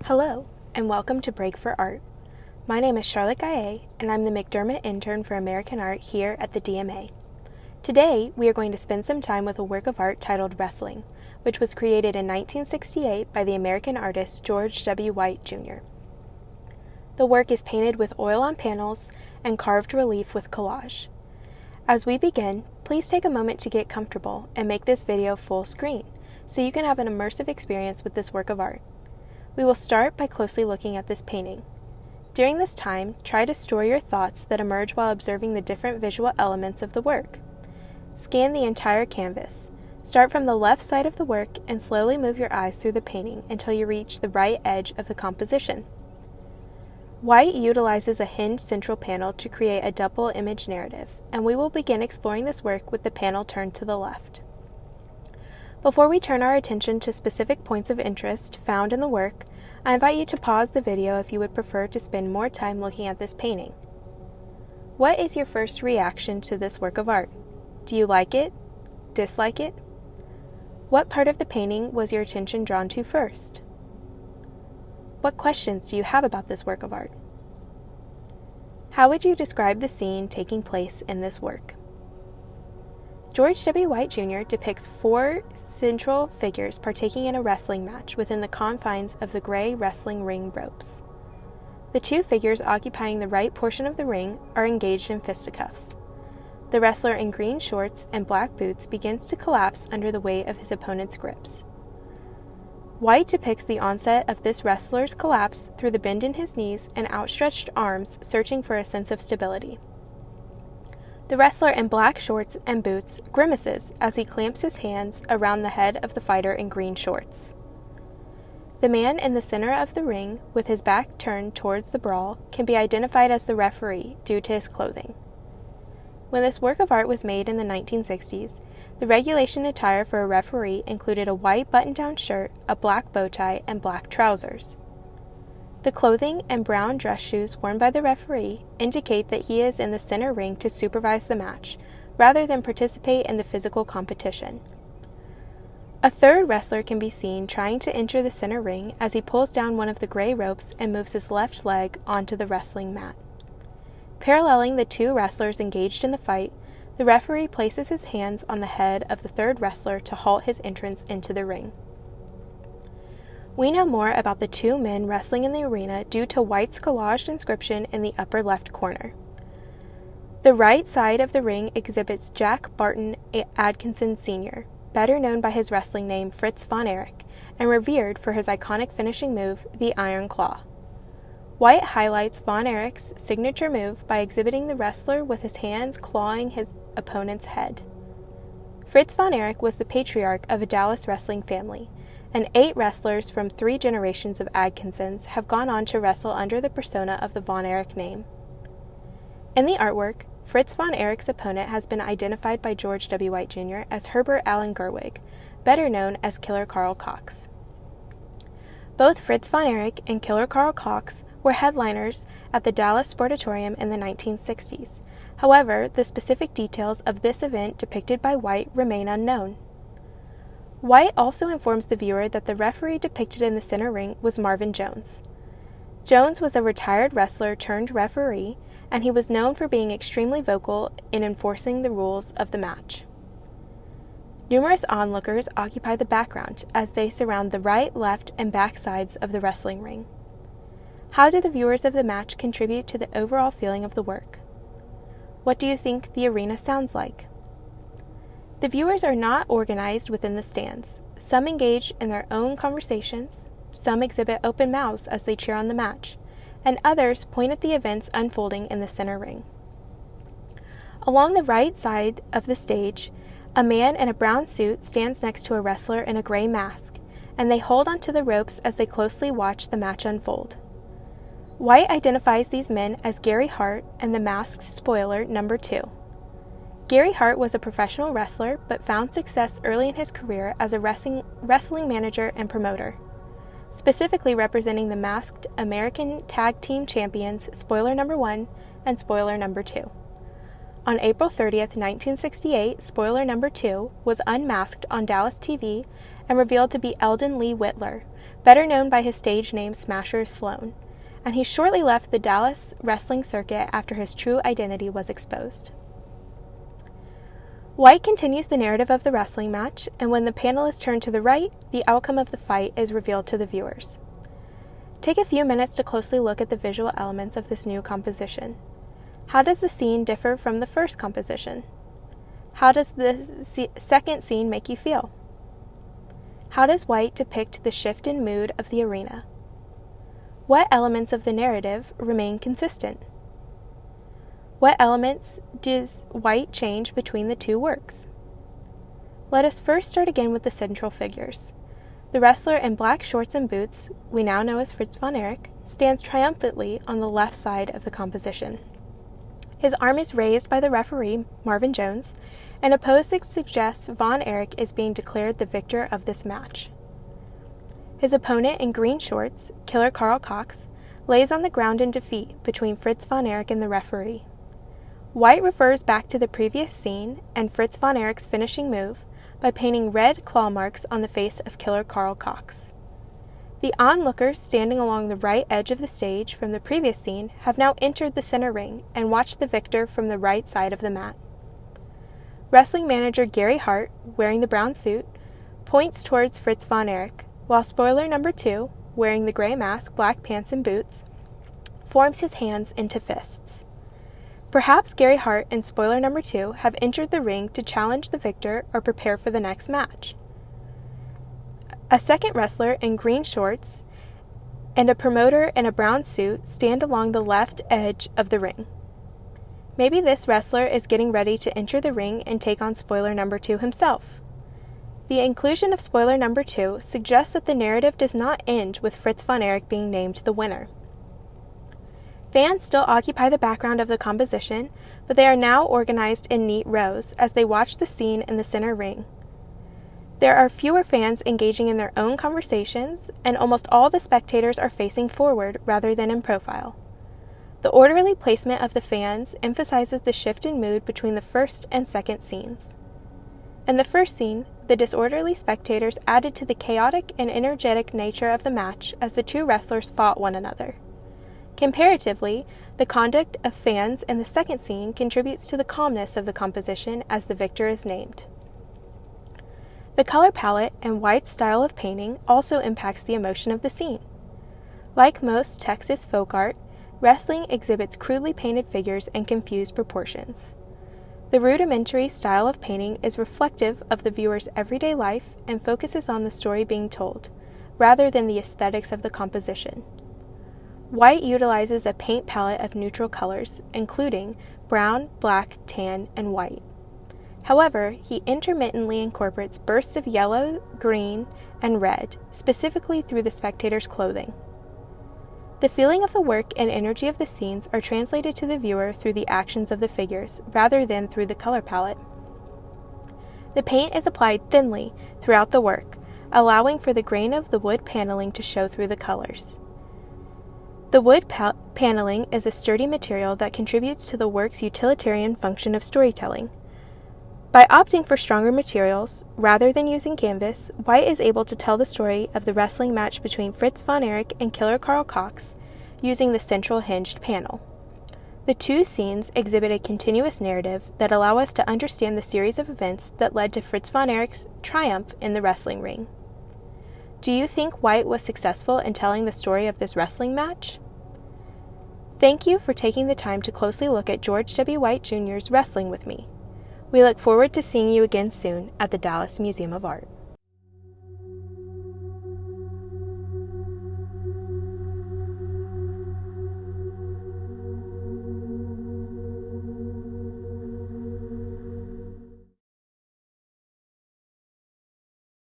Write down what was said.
Hello, and welcome to Break for Art. My name is Charlotte Gaillet, and I'm the McDermott Intern for American Art here at the DMA. Today, we are going to spend some time with a work of art titled Wrestling, which was created in 1968 by the American artist George W. White, Jr. The work is painted with oil on panels and carved relief with collage. As we begin, please take a moment to get comfortable and make this video full screen, so you can have an immersive experience with this work of art. We will start by closely looking at this painting. During this time, try to store your thoughts that emerge while observing the different visual elements of the work. Scan the entire canvas. Start from the left side of the work and slowly move your eyes through the painting until you reach the right edge of the composition. White utilizes a hinged central panel to create a double image narrative, and we will begin exploring this work with the panel turned to the left. Before we turn our attention to specific points of interest found in the work, I invite you to pause the video if you would prefer to spend more time looking at this painting. What is your first reaction to this work of art? Do you like it? Dislike it? What part of the painting was your attention drawn to first? What questions do you have about this work of art? How would you describe the scene taking place in this work? George W. White Jr. depicts four central figures partaking in a wrestling match within the confines of the gray wrestling ring ropes. The two figures occupying the right portion of the ring are engaged in fisticuffs. The wrestler in green shorts and black boots begins to collapse under the weight of his opponent's grips. White depicts the onset of this wrestler's collapse through the bend in his knees and outstretched arms searching for a sense of stability. The wrestler in black shorts and boots grimaces as he clamps his hands around the head of the fighter in green shorts. The man in the center of the ring, with his back turned towards the brawl, can be identified as the referee due to his clothing. When this work of art was made in the 1960s, the regulation attire for a referee included a white button-down shirt, a black bow tie, and black trousers. The clothing and brown dress shoes worn by the referee indicate that he is in the center ring to supervise the match, rather than participate in the physical competition. A third wrestler can be seen trying to enter the center ring as he pulls down one of the gray ropes and moves his left leg onto the wrestling mat. Paralleling the two wrestlers engaged in the fight, the referee places his hands on the head of the third wrestler to halt his entrance into the ring. We know more about the two men wrestling in the arena due to White's collaged inscription in the upper left corner. The right side of the ring exhibits Jack Barton Atkinson Sr., better known by his wrestling name Fritz von Erich, and revered for his iconic finishing move, the Iron Claw. White highlights von Erich's signature move by exhibiting the wrestler with his hands clawing his opponent's head. Fritz von Erich was the patriarch of a Dallas wrestling family, and 8 wrestlers from 3 generations of Atkinsons have gone on to wrestle under the persona of the Von Erich name. In the artwork, Fritz von Erich's opponent has been identified by George W. White Jr. as Herbert Allen Gerwig, better known as Killer Carl Cox. Both Fritz von Erich and Killer Carl Cox were headliners at the Dallas Sportatorium in the 1960s. However, the specific details of this event depicted by White remain unknown. White also informs the viewer that the referee depicted in the center ring was Marvin Jones. Jones was a retired wrestler turned referee, and he was known for being extremely vocal in enforcing the rules of the match. Numerous onlookers occupy the background as they surround the right, left, and back sides of the wrestling ring. How do the viewers of the match contribute to the overall feeling of the work? What do you think the arena sounds like? The viewers are not organized within the stands. Some engage in their own conversations, some exhibit open mouths as they cheer on the match, and others point at the events unfolding in the center ring. Along the right side of the stage, a man in a brown suit stands next to a wrestler in a gray mask, and they hold onto the ropes as they closely watch the match unfold. White identifies these men as Gary Hart and the Masked Spoiler number 2. Gary Hart was a professional wrestler, but found success early in his career as a wrestling manager and promoter, specifically representing the Masked American Tag Team Champions Spoiler number 1 and Spoiler number 2. On April 30th, 1968, spoiler number 2 was unmasked on Dallas TV and revealed to be Eldon Lee Whitler, better known by his stage name Smasher Sloan, and he shortly left the Dallas wrestling circuit after his true identity was exposed. White continues the narrative of the wrestling match, and when the panel is turned to the right, the outcome of the fight is revealed to the viewers. Take a few minutes to closely look at the visual elements of this new composition. How does the scene differ from the first composition? How does the second scene make you feel? How does White depict the shift in mood of the arena? What elements of the narrative remain consistent? What elements does White change between the two works? Let us first start again with the central figures. The wrestler in black shorts and boots, we now know as Fritz von Erich, stands triumphantly on the left side of the composition. His arm is raised by the referee, Marvin Jones, and a pose that suggests Von Erich is being declared the victor of this match. His opponent in green shorts, Killer Karl Cox, lays on the ground in defeat between Fritz von Erich and the referee. White refers back to the previous scene and Fritz von Erich's finishing move by painting red claw marks on the face of Killer Karl Cox. The onlookers standing along the right edge of the stage from the previous scene have now entered the center ring and watched the victor from the right side of the mat. Wrestling manager Gary Hart, wearing the brown suit, points towards Fritz von Erich, while spoiler number 2, wearing the gray mask, black pants, and boots, forms his hands into fists. Perhaps Gary Hart and spoiler number 2 have entered the ring to challenge the victor or prepare for the next match. A second wrestler in green shorts and a promoter in a brown suit stand along the left edge of the ring. Maybe this wrestler is getting ready to enter the ring and take on spoiler number 2 himself. The inclusion of spoiler number 2 suggests that the narrative does not end with Fritz von Erich being named the winner. Fans still occupy the background of the composition, but they are now organized in neat rows as they watch the scene in the center ring. There are fewer fans engaging in their own conversations, and almost all the spectators are facing forward rather than in profile. The orderly placement of the fans emphasizes the shift in mood between the first and second scenes. In the first scene, the disorderly spectators added to the chaotic and energetic nature of the match as the two wrestlers fought one another. Comparatively, the conduct of fans in the second scene contributes to the calmness of the composition as the victor is named. The color palette and White's style of painting also impacts the emotion of the scene. Like most Texas folk art, wrestling exhibits crudely painted figures and confused proportions. The rudimentary style of painting is reflective of the viewer's everyday life and focuses on the story being told, rather than the aesthetics of the composition. White utilizes a paint palette of neutral colors, including brown, black, tan, and white. However, he intermittently incorporates bursts of yellow, green, and red, specifically through the spectator's clothing. The feeling of the work and energy of the scenes are translated to the viewer through the actions of the figures, rather than through the color palette. The paint is applied thinly throughout the work, allowing for the grain of the wood paneling to show through the colors. The wood paneling is a sturdy material that contributes to the work's utilitarian function of storytelling. By opting for stronger materials, rather than using canvas, White is able to tell the story of the wrestling match between Fritz von Erich and Killer Karl Cox using the central hinged panel. The two scenes exhibit a continuous narrative that allow us to understand the series of events that led to Fritz von Erich's triumph in the wrestling ring. Do you think White was successful in telling the story of this wrestling match? Thank you for taking the time to closely look at George W. White Jr.'s Wrestling with Me. We look forward to seeing you again soon at the Dallas Museum of Art.